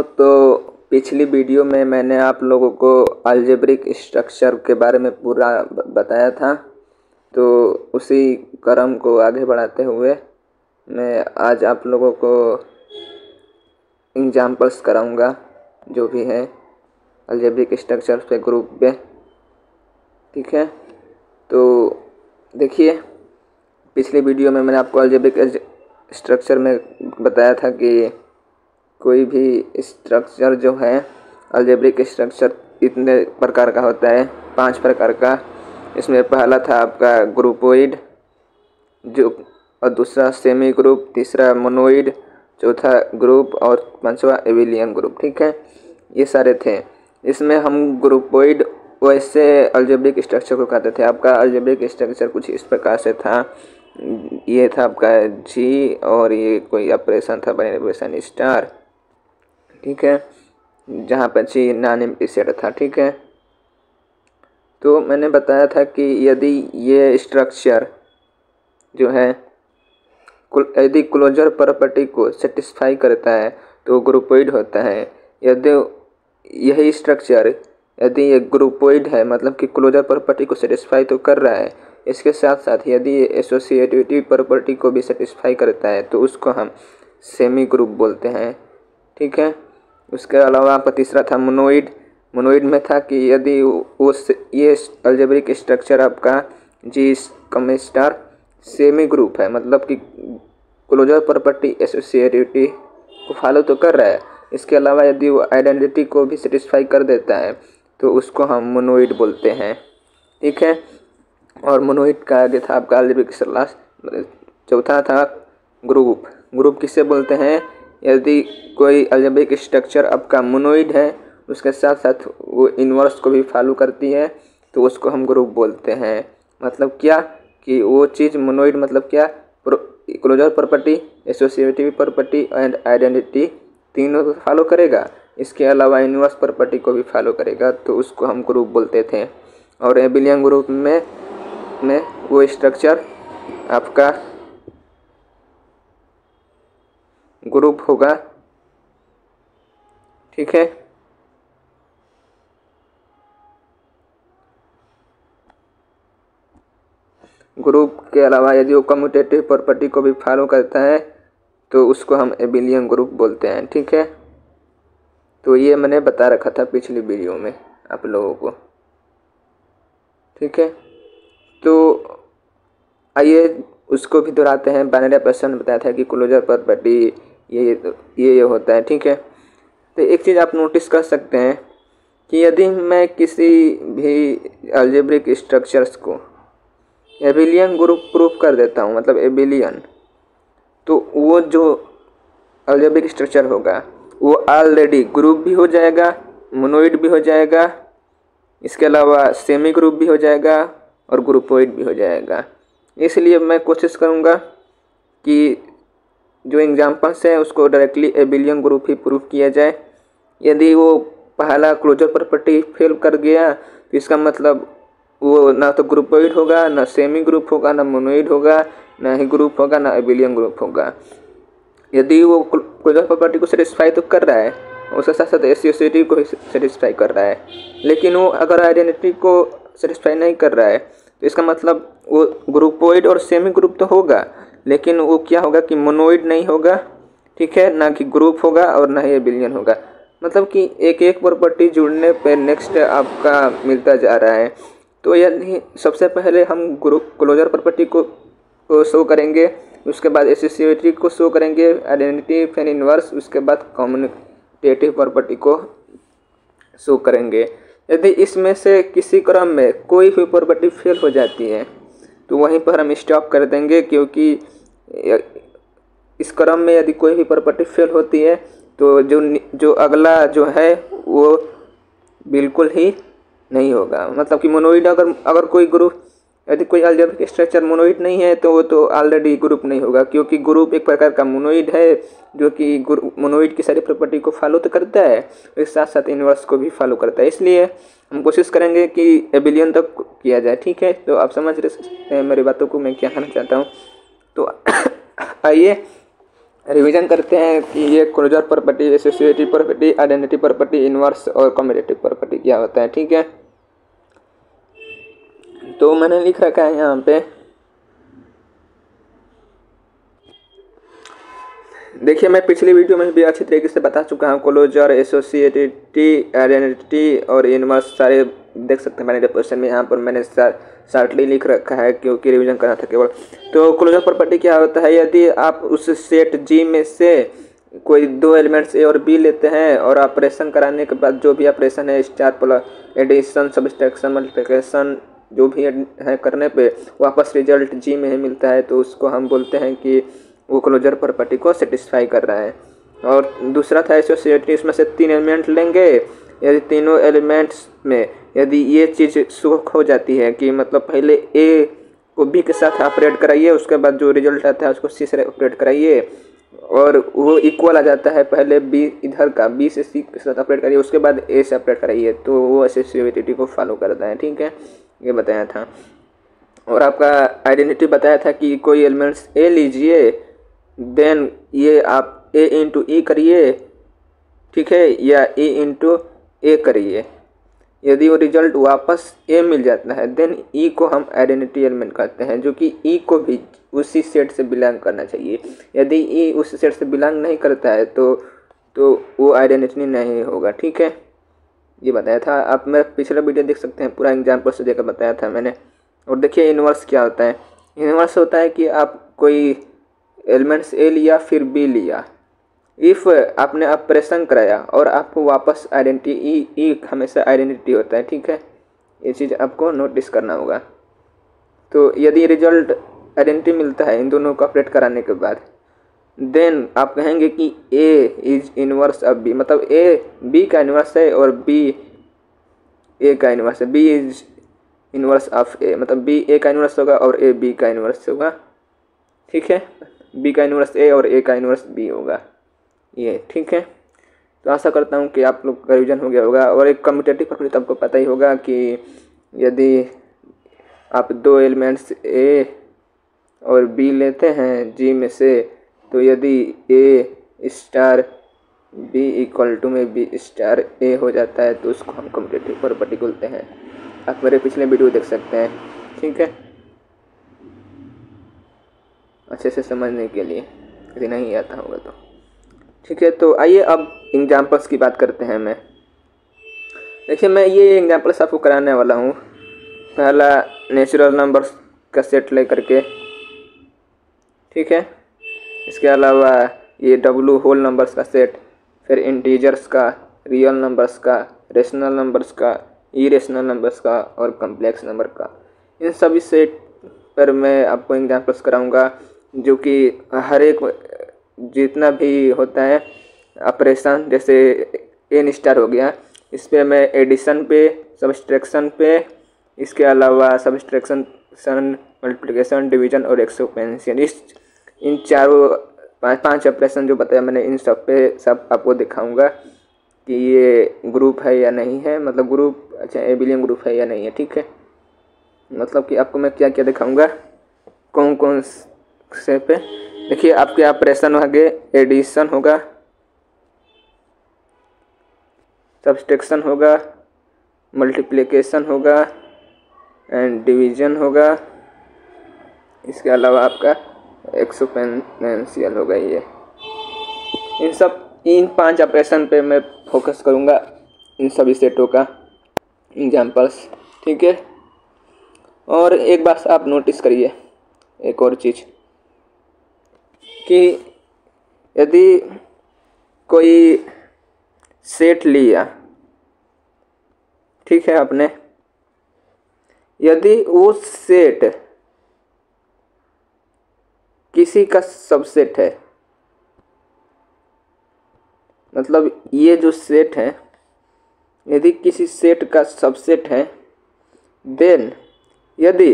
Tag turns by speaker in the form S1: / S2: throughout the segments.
S1: दोस्तों, तो पिछली वीडियो में मैंने आप लोगों को अलजेब्रिक स्ट्रक्चर के बारे में पूरा बताया था। तो उसी क्रम को आगे बढ़ाते हुए मैं आज आप लोगों को एग्जांपल्स कराऊंगा जो भी है अलजेब्रिक स्ट्रक्चर पे ग्रुप पे। ठीक है, तो देखिए, पिछली वीडियो में मैंने आपको अलजेब्रिक स्ट्रक्चर में बताया था कि कोई भी स्ट्रक्चर जो है अलजेब्रिक स्ट्रक्चर इतने प्रकार का होता है, 5 प्रकार का। इसमें पहला था आपका ग्रुपोइड, जो और दूसरा सेमी ग्रुप, तीसरा मोनोइड, चौथा ग्रुप और पांचवा एबिलियन ग्रुप। ठीक है, ये सारे थे। इसमें हम ग्रुपोइड वैसे अलजेब्रिक स्ट्रक्चर को कहते थे। आपका अलजेब्रिक स्ट्रक्चर कुछ इस प्रकार से था। ये था आपका जी और ये कोई ऑपरेशन था, ऑपरेशन स्टार। ठीक है, जहाँ पर जी नॉन एम्प्टी सेट था। ठीक है, तो मैंने बताया था कि यदि ये स्ट्रक्चर जो है यदि क्लोजर प्रॉपर्टी को सेटिस्फाई करता है तो ग्रुपोइड होता है। यदि यही स्ट्रक्चर यदि ये ग्रुपोइड है, मतलब कि क्लोजर प्रॉपर्टी को सेटिस्फाई तो कर रहा है, इसके साथ साथ यदि ये एसोसिएटिविटी प्रॉपर्टी को भी सेटिस्फाई करता है तो उसको हम सेमी ग्रुप बोलते हैं। ठीक है, उसके अलावा आपका तीसरा था मोनोइड। मोनोइड में था कि यदि ये अलजेब्रिक स्ट्रक्चर आपका जी कम स्टार सेमी ग्रुप है, मतलब कि क्लोजर प्रॉपर्टी एसोसिएटिविटी को फॉलो तो कर रहा है, इसके अलावा यदि वो आइडेंटिटी को भी सेटिस्फाई कर देता है तो उसको हम मोनोइड बोलते हैं। ठीक है, और मोनोइड का आगे था आपका अलजेब्रिक स्ट्रक्चर। चौथा था ग्रुप। ग्रुप किसे बोलते हैं? यदि कोई अलजेब्रिक स्ट्रक्चर आपका मोनोइड है, उसके साथ साथ वो इन्वर्स को भी फॉलो करती है, तो उसको हम ग्रुप बोलते हैं। मतलब क्या कि वो चीज़ मोनोइड मतलब क्या, closure property, associative property and identity तीनों को फॉलो करेगा, इसके अलावा इन्वर्स प्रॉपर्टी को भी फॉलो करेगा, तो उसको हम ग्रुप बोलते थे। और एबिलियन ग्रुप में वो स्ट्रक्चर आपका ग्रुप होगा। ठीक है, ग्रुप के अलावा यदि वो कम्यूटेटिव प्रॉपर्टी को भी फॉलो करता है तो उसको हम एबिलियन ग्रुप बोलते हैं। ठीक है, तो ये मैंने बता रखा था पिछली वीडियो में आप लोगों को। ठीक है, तो आइए उसको भी दोहराते हैं। बाइनरी ऑपरेशन बताया था कि क्लोजर प्रॉपर्टी ये होता है। ठीक है, तो एक चीज़ आप नोटिस कर सकते हैं कि यदि मैं किसी भी अलजेब्रिक स्ट्रक्चर्स को एबिलियन ग्रुप प्रूफ कर देता हूँ, मतलब एबिलियन, तो वो जो अलजेब्रिक स्ट्रक्चर होगा वो ऑलरेडी ग्रुप भी हो जाएगा, मोनोइड भी हो जाएगा, इसके अलावा सेमी ग्रुप भी हो जाएगा और ग्रुपोइड भी हो जाएगा। इसलिए मैं कोशिश करूँगा कि जो एग्जांपल्स हैं उसको डायरेक्टली एबिलियन ग्रुप ही प्रूफ किया जाए। यदि वो पहला क्लोजर प्रॉपर्टी फेल कर गया तो इसका मतलब वो ना तो ग्रुपोइड होगा, ना सेमी ग्रुप होगा, ना मोनोइड होगा, ना ही ग्रुप होगा, ना एबिलियन ग्रुप होगा। यदि वो क्लोजर प्रॉपर्टी को सेटिस्फाई तो कर रहा है, उसके साथ साथ एसोसिएटिव को सेटिस्फाई कर रहा है, लेकिन वो अगर आइडेंटिटी को सेटिस्फाई नहीं कर रहा है तो इसका मतलब वो ग्रुपोइड और सेमी ग्रुप तो होगा, लेकिन वो क्या होगा कि मोनोइड नहीं होगा। ठीक है, ना कि ग्रुप होगा और ना ही एबिलियन होगा। मतलब कि एक एक प्रॉपर्टी जुड़ने पे नेक्स्ट आपका मिलता जा रहा है। तो यदि सबसे पहले हम ग्रुप क्लोजर प्रॉपर्टी को शो करेंगे, उसके बाद एसोसिएटिव को शो करेंगे, आइडेंटिटी, फिर इन्वर्स, उसके बाद कम्यूटेटिव प्रॉपर्टी को शो करेंगे। यदि इसमें से किसी क्रम में कोई भी प्रॉपर्टी फेल हो जाती है तो वहीं पर हम स्टॉप कर देंगे, क्योंकि इस क्रम में यदि कोई भी प्रॉपर्टी फेल होती है तो जो अगला जो है वो बिल्कुल ही नहीं होगा। मतलब कि मोनोइड अगर कोई ग्रुप, यदि कोई अलजेब्रिक स्ट्रक्चर मोनोइड नहीं है तो वो तो ऑलरेडी ग्रुप नहीं होगा, क्योंकि ग्रुप एक प्रकार का मोनोइड है जो कि मोनोइड की सारी प्रॉपर्टी को फॉलो तो करता है, इसके साथ साथ इन्वर्स को भी फॉलो करता है। इसलिए हम कोशिश करेंगे कि एबिलियन तक किया जाए। ठीक है, तो आप समझ रहे हैं मेरी बातों को मैं क्या कहना चाहता हूँ। तो आइए रिवीजन करते हैं कि ये closure property, associative property, identity property, inverse और कम्यूटेटिव प्रॉपर्टी क्या होता है। ठीक है, तो मैंने लिख रखा है यहाँ पे, देखिए मैं पिछली वीडियो में भी अच्छी तरीके से बता चुका हूँ। क्लोजर, एसोसिएटिविटी, आइडेंटिटी और इनवर्स सारे देख सकते हैं मैंने डेफिनेशन में। यहाँ पर मैंने शॉर्टली लिख रखा है क्योंकि रिवीजन करना था केवल। तो क्लोजर प्रॉपर्टी क्या होता है, यदि आप उस सेट जी में से कोई दो एलिमेंट्स ए और बी लेते हैं और ऑपरेशन कराने के बाद जो भी ऑपरेशन है, star plus addition, subtraction, multiplication, जो भी है करने पे वापस रिजल्ट जी में ही मिलता है, तो उसको हम बोलते हैं कि वो क्लोजर प्रॉपर्टी को सेटिस्फाई कर रहा है। और दूसरा था एसोसिएटिव, इसमें से 3 एलिमेंट लेंगे, यदि तीनों एलिमेंट्स में यदि ये चीज़ सुख हो जाती है कि मतलब पहले ए को बी के साथ ऑपरेट कराइए, उसके बाद जो रिजल्ट आता है उसको सी से ऑपरेट कराइए, और वो इक्वल आ जाता है, पहले बी इधर का बी से सी के साथ ऑपरेट कराइए, उसके बाद ए से ऑपरेट कराइए, तो वो एसोसिएटिविटी को फॉलो करता है। ठीक है, ये बताया था। और आपका आइडेंटिटी बताया था कि कोई एलिमेंट्स ए लीजिए, देन ये आप ए इंटू ई करिए, ठीक है, या ए इंटू ए करिए, यदि वो रिजल्ट वापस ए मिल जाता है देन ई को हम आइडेंटिटी एलिमेंट कहते हैं, जो कि ई को भी उसी सेट से बिलोंग करना चाहिए। यदि ई उस सेट से बिलोंग नहीं करता है तो वो आइडेंटिटी नहीं होगा। ठीक है, ये बताया था। आप मेरा पिछला वीडियो देख सकते हैं, पूरा एग्जाम्पल से देकर बताया था मैंने। और देखिए इनवर्स क्या होता है। इनवर्स होता है कि आप कोई एलिमेंट्स ए लिया फिर बी लिया, इफ़ आपने ऑपरेशन कराया और आपको वापस आइडेंटिटी ई हमेशा आइडेंटिटी होता है। ठीक है, ये चीज़ आपको नोटिस करना होगा। तो यदि रिजल्ट आइडेंटिटी मिलता है इन दोनों को ऑपरेट कराने के बाद, देन आप कहेंगे कि ए इज इनवर्स ऑफ बी, मतलब ए बी का इनवर्स है और बी ए का इनवर्स है। बी इज इनवर्स ऑफ ए, मतलब बी ए का इनवर्स होगा और ए बी का इनवर्स होगा। ठीक है, बी का इनवर्स ए और ए का इनवर्स बी होगा ये। ठीक है, तो आशा करता हूँ कि आप लोग का रिवीजन हो गया होगा। और एक कम्यूटेटिव प्रॉपर्टी आपको पता ही होगा कि यदि आप दो एलिमेंट्स ए और बी लेते हैं जी में से, तो यदि ए स्टार बी इक्वल टू में बी स्टार ए हो जाता है तो उसको हम कम्यूटेटिव प्रॉपर्टी बोलते हैं। आप मेरे पिछले वीडियो देख सकते हैं। ठीक है, अच्छे से समझने के लिए, यदि नहीं आता होगा तो। ठीक है, तो आइए अब एग्जाम्पल्स की बात करते हैं। मैं देखिए मैं ये एग्जाम्पल्स आपको कराने वाला हूँ। पहला नेचुरल नंबर्स का सेट लेकर के, ठीक है, इसके अलावा ये डब्लू होल नंबर्स का सेट, फिर इंटीजर्स का, रियल नंबर्स का, रेशनल नंबर्स का, इरेशनल नंबर्स का और कम्प्लेक्स नंबर का। इन सभी सेट पर मैं आपको एग्जाम्पल्स कराऊंगा, जो कि हर एक जितना भी होता है ऑपरेशन, जैसे एन स्टार हो गया, इस पर मैं एडिशन पे, सब्सट्रैक्शन पे, इसके अलावा सब्सट्रैक्शन, मल्टीप्लिकेशन, डिवीजन और एक्सपोनेंशियल, इन चारों पांच ऑपरेशन जो बताया मैंने, इन सब पे सब आपको दिखाऊंगा कि ये ग्रुप है या नहीं है, मतलब ग्रुप, अच्छा एबिलियन ग्रुप है या नहीं है। ठीक है, मतलब कि आपको मैं क्या क्या दिखाऊंगा, कौन कौन से पे। देखिए आपके ऑपरेशन आगे एडिशन होगा, सब्सट्रैक्शन होगा, मल्टीप्लिकेशन होगा एंड डिवीजन होगा, इसके अलावा आपका एक्सपोनेंशियल होगा। ये इन 5 ऑपरेशन पे मैं फोकस करूँगा, इन सभी सेटों का एग्जाम्पल्स। ठीक है, और एक बात आप नोटिस करिए, एक और चीज़, कि यदि कोई सेट लिया, ठीक है, आपने, यदि वो सेट किसी का सबसेट है, मतलब ये जो सेट है यदि किसी सेट का सबसेट है, देन यदि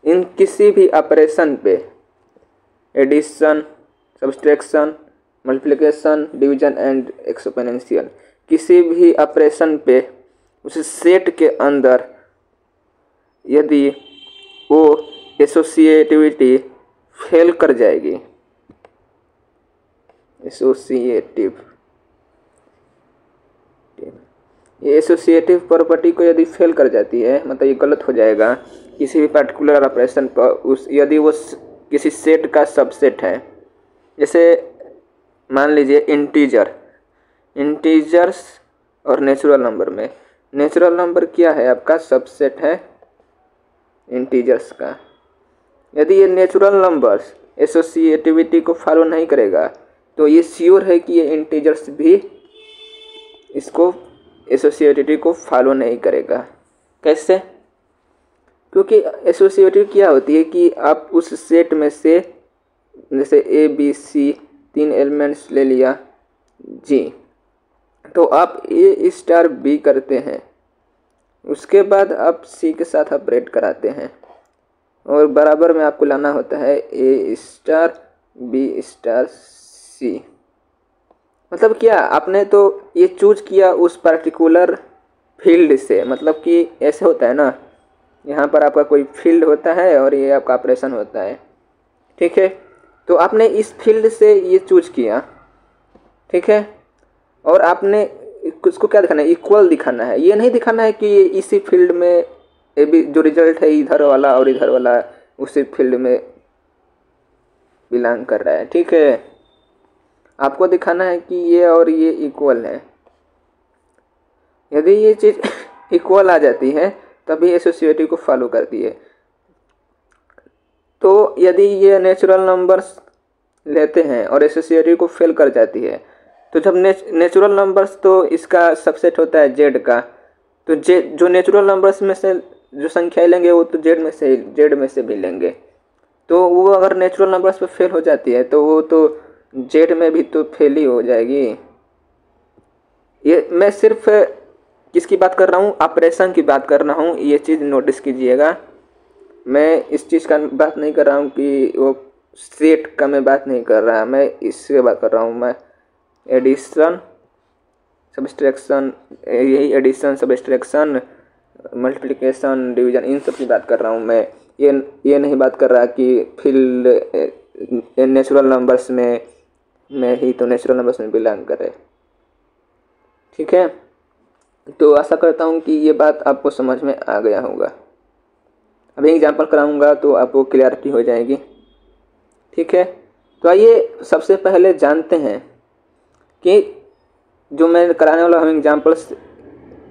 S1: इन किसी भी ऑपरेशन पे addition, subtraction, multiplication, division and exponential, किसी भी ऑपरेशन पे उस सेट के अंदर यदि वो एसोसिएटिविटी फेल कर जाएगी, एसोसिएटिव, ये एसोसिएटिव प्रॉपर्टी को यदि फेल कर जाती है, मतलब ये गलत हो जाएगा किसी भी पर्टिकुलर ऑपरेशन पर, उस यदि वो किसी सेट का सबसेट है। जैसे मान लीजिए इंटीजर्स और नेचुरल नंबर में, नेचुरल नंबर क्या है आपका, सबसेट है इंटीजर्स का। यदि ये नेचुरल नंबर्स एसोसिएटिविटी को फॉलो नहीं करेगा तो ये श्योर है कि ये इंटीजर्स भी इसको एसोसिएटिविटी को फॉलो नहीं करेगा। कैसे? क्योंकि एसोसिएटिव क्या होती है कि आप उस सेट में से, जैसे ए बी सी 3 एलिमेंट्स ले लिया जी, तो आप ए स्टार बी करते हैं, उसके बाद आप सी के साथ ऑपरेट कराते हैं और बराबर में आपको लाना होता है ए स्टार बी स्टार सी। मतलब क्या, आपने तो ये चूज किया उस पर्टिकुलर फील्ड से, मतलब कि ऐसे होता है ना, यहाँ पर आपका कोई फील्ड होता है और ये आपका ऑपरेशन होता है, ठीक है। तो आपने इस फील्ड से ये चूज किया, ठीक है, और आपने उसको क्या दिखाना है, इक्वल दिखाना है। ये नहीं दिखाना है कि ये इसी फील्ड में भी जो रिजल्ट है इधर वाला और इधर वाला उसी फील्ड में बिलोंग कर रहा है, ठीक है। आपको दिखाना है कि ये और ये इक्वल है। यदि ये चीज़ इक्वल आ जाती है तभी एसोसिएटिव को फॉलो करती है। तो यदि ये नेचुरल नंबर्स लेते हैं और एसोसिएटिव को फेल कर जाती है, तो जब नेचुरल नंबर्स, तो इसका सबसेट होता है जेड का, तो जो नेचुरल नंबर्स में से जो संख्याएं लेंगे वो तो जेड में से भी लेंगे। तो वो अगर नेचुरल नंबर्स पे फेल हो जाती है तो वो तो जेड में भी तो फेल ही हो जाएगी। ये मैं सिर्फ किसकी बात कर रहा हूँ, ऑपरेशन की बात कर रहा हूँ, ये चीज़ नोटिस कीजिएगा। मैं इस चीज़ का बात नहीं कर रहा हूँ कि वो सेट का मैं बात नहीं कर रहा, मैं इससे बात कर रहा हूँ। मैं एडिशन सब्सट्रैक्शन, यही एडिशन सब्सट्रैक्शन मल्टीप्लिकेशन डिवीजन, इन सब की बात कर रहा हूँ मैं। ये नहीं बात कर रहा कि फील्ड नेचुरल नंबर्स में ही तो नेचुरल नंबर्स में बिलोंग करे, ठीक है। तो आशा करता हूँ कि ये बात आपको समझ में आ गया होगा। अभी एग्जांपल कराऊंगा तो आपको क्लियरिटी हो जाएगी, ठीक है। तो आइए सबसे पहले जानते हैं कि जो मैं कराने वाला हूँ एग्जांपल्स,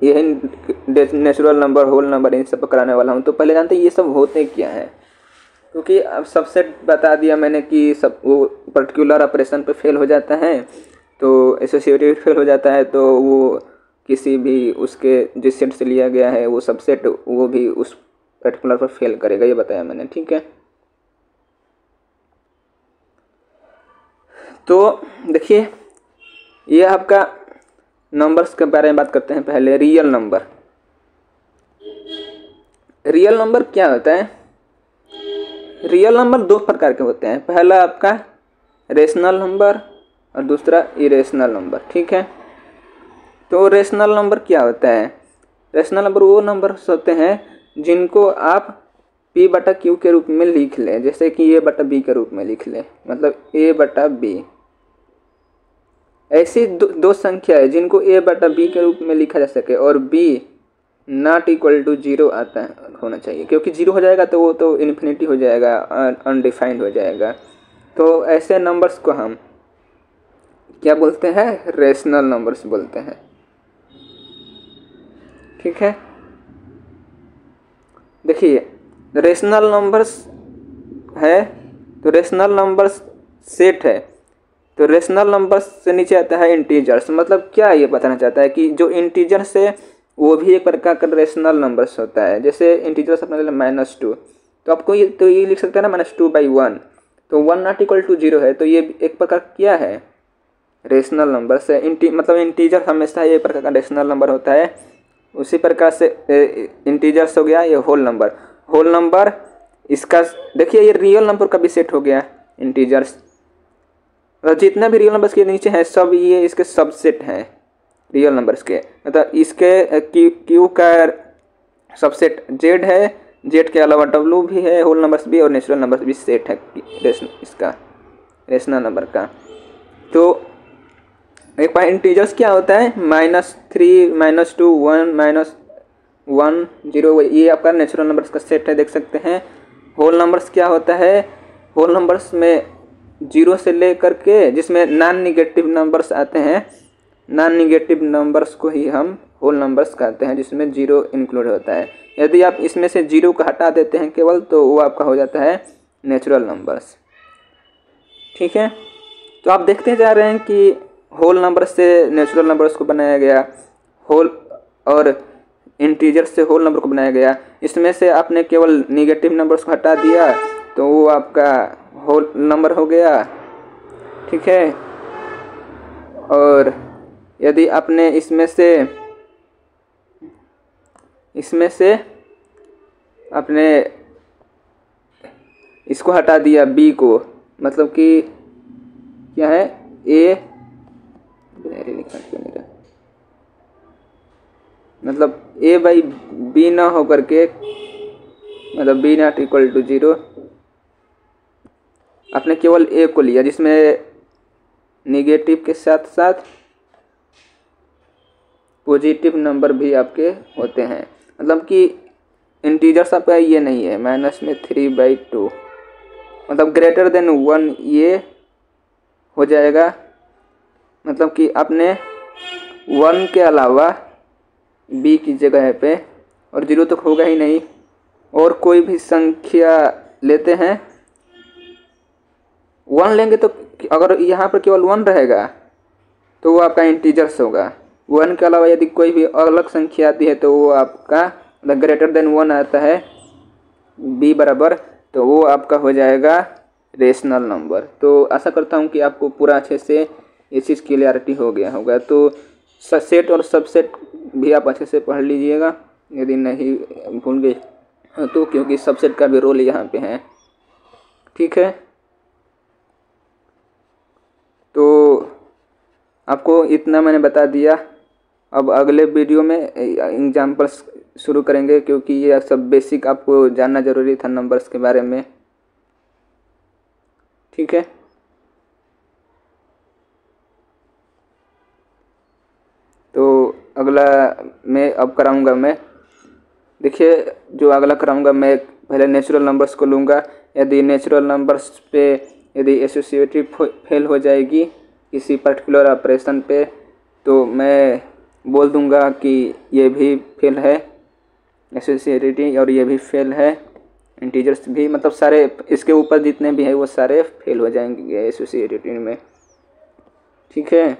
S1: यही नेचुरल नंबर, होल नंबर, इन सब कराने वाला हूँ। तो पहले जानते हैं ये सब होते क्या है, क्योंकि अब सबसेट बता दिया मैंने कि सब वो पर्टिकुलर ऑपरेशन पे फेल हो जाता है, तो एसोसिएटिव फेल हो जाता है, तो वो किसी भी उसके जिस सेट से लिया गया है वो सबसेट, वो भी उस पर्टिकुलर पर फेल करेगा, ये बताया मैंने, ठीक है। तो देखिए, ये आपका नंबर्स के बारे में बात करते हैं। पहले रियल नंबर। रियल नंबर क्या होता है? रियल नंबर 2 प्रकार के होते हैं। पहला आपका रेशनल नंबर और दूसरा इरेशनल नंबर, ठीक है। तो रेशनल नंबर क्या होता है? रेशनल नंबर वो नंबर्स होते हैं जिनको आप P/Q के रूप में लिख लें, जैसे कि A/B के रूप में लिख लें, मतलब A/B। ऐसी दो संख्या है जिनको A/B के रूप में लिखा जा सके और B ≠ 0 आता है, होना चाहिए, क्योंकि 0 हो जाएगा तो वो तो इन्फिनिटी हो जाएगा, अनडिफाइंड हो जाएगा। तो ऐसे नंबर्स को हम क्या बोलते हैं? रेशनल नंबर्स बोलते हैं, ठीक है। देखिए, रेशनल नंबर्स है तो रेशनल नंबर्स सेट है, तो रेशनल नंबर्स से नीचे आता है इंटीजर्स। मतलब क्या ये बताना चाहता है कि जो इंटीजर्स है वो भी एक प्रकार का रेशनल नंबर्स होता है। जैसे इंटीजर्स अपने -2, तो आपको ये लिख सकते हैं ना -2/1, तो 1 ≠ 0 है, तो ये एक प्रकार क्या है? रेशनल नंबर्स है। मतलब इंटीजर हमेशा ये प्रकार का रेशनल नंबर होता है। उसी प्रकार से इंटीजर्स हो गया ये होल नंबर। होल नंबर इसका देखिए, ये रियल नंबर का भी सेट हो गया इंटीजर्स, और जितना भी रियल नंबर्स के नीचे हैं सब ये इसके सबसेट हैं रियल नंबर्स के। मतलब इसके क्यू का सबसेट जेड है, जेड के अलावा डब्ल्यू भी है, होल नंबर्स भी और नेचुरल नंबर्स भी सेट है इसका रेशनल नंबर का। तो एक बार इंटीजर्स क्या होता है, -3 -2 1 -1 0, ये आपका नेचुरल नंबर्स का सेट है, देख सकते हैं। होल नंबर्स क्या होता है, होल नंबर्स में 0 से लेकर के जिसमें नॉन निगेटिव नंबर्स आते हैं, नॉन निगेटिव नंबर्स को ही हम होल नंबर्स कहते हैं, जिसमें 0 इंक्लूड होता है। यदि आप इसमें से 0 को हटा देते हैं केवल, तो वो आपका हो जाता है नेचुरल नंबर्स। ठीक है, तो आप देखते जा रहे हैं कि होल नंबर से नेचुरल नंबर्स को बनाया गया, होल और इंटीजर से होल नंबर को बनाया गया। इसमें से आपने केवल निगेटिव नंबर्स को हटा दिया तो वो आपका होल नंबर हो गया। ठीक है, और यदि आपने इसमें से आपने इसको हटा दिया बी को, मतलब कि क्या है, मतलब a बाई बी ना हो करके, मतलब b नॉट इक्वल टू 0, आपने केवल a को लिया जिसमें निगेटिव के साथ साथ पॉजिटिव नंबर भी आपके होते हैं। मतलब कि इंटीजर्स आपका ये नहीं है, माइनस में 3/2, मतलब ग्रेटर देन 1 ये हो जाएगा। मतलब कि आपने 1 के अलावा b की जगह पे, और 0 तो होगा ही नहीं, और कोई भी संख्या लेते हैं 1 लेंगे तो अगर यहाँ पर केवल 1 रहेगा तो वो आपका इंटीजर्स होगा। 1 के अलावा यदि कोई भी अलग संख्या आती है तो वो आपका ग्रेटर देन 1 आता है b बराबर, तो वो आपका हो जाएगा रेशनल नंबर। तो आशा करता हूँ कि आपको पूरा अच्छे से ये चीज़ क्लियरिटी हो गया होगा। तो सेट और सबसेट भी आप अच्छे से पढ़ लीजिएगा यदि नहीं भूल गए तो, क्योंकि सबसेट का भी रोल यहाँ पे है। ठीक है, तो आपको इतना मैंने बता दिया। अब अगले वीडियो में एग्जाम्पल्स शुरू करेंगे, क्योंकि ये सब बेसिक आपको जानना ज़रूरी था नंबर्स के बारे में। ठीक है, तो अगला मैं अब कराऊंगा मैं, देखिए जो अगला कराऊंगा मैं पहले नेचुरल नंबर्स को लूँगा। यदि नेचुरल नंबर्स पे यदि एसोसिएटिव फेल हो जाएगी किसी पर्टिकुलर ऑपरेशन पे, तो मैं बोल दूंगा कि ये भी फेल है एसोसिएटिविटी, और ये भी फेल है इंटीजर्स भी, मतलब सारे इसके ऊपर जितने भी है वो सारे फेल हो जाएंगे एसोसिएटिविटी में। ठीक है,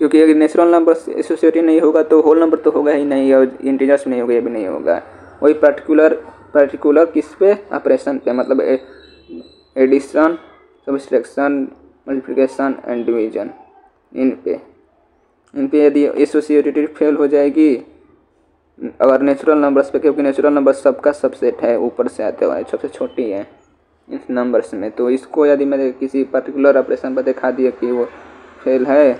S1: क्योंकि अगर नेचुरल नंबर एसोसिएटिव नहीं होगा तो होल नंबर तो होगा ही नहीं, और इंटीजर्स नहीं होगा, ये भी नहीं होगा। वही पर्टिकुलर किस पे, ऑपरेशन पे, मतलब addition, subtraction, multiplication and division, इन पे यदि एसोसिएटिव फेल हो जाएगी अगर नेचुरल नंबर्स पे, क्योंकि नेचुरल नंबर सबका सबसेट है, ऊपर से आते हुए सबसे छोटी है इस नंबर्स में। तो इसको यदि मैंने किसी पर्टिकुलर ऑपरेशन पर दिखा दिया कि वो फेल है,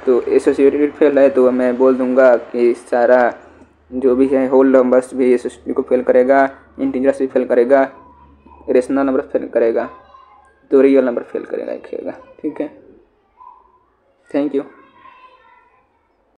S1: तो एसोसिएटिव फेल है, तो मैं बोल दूंगा कि सारा जो भी है होल नंबर्स भी एसोसिएटिव को फेल करेगा, इंटीजर्स भी फेल करेगा, रेशनल नंबर फेल करेगा, तो रियल नंबर फेल करेगा। ठीक है, थैंक यू।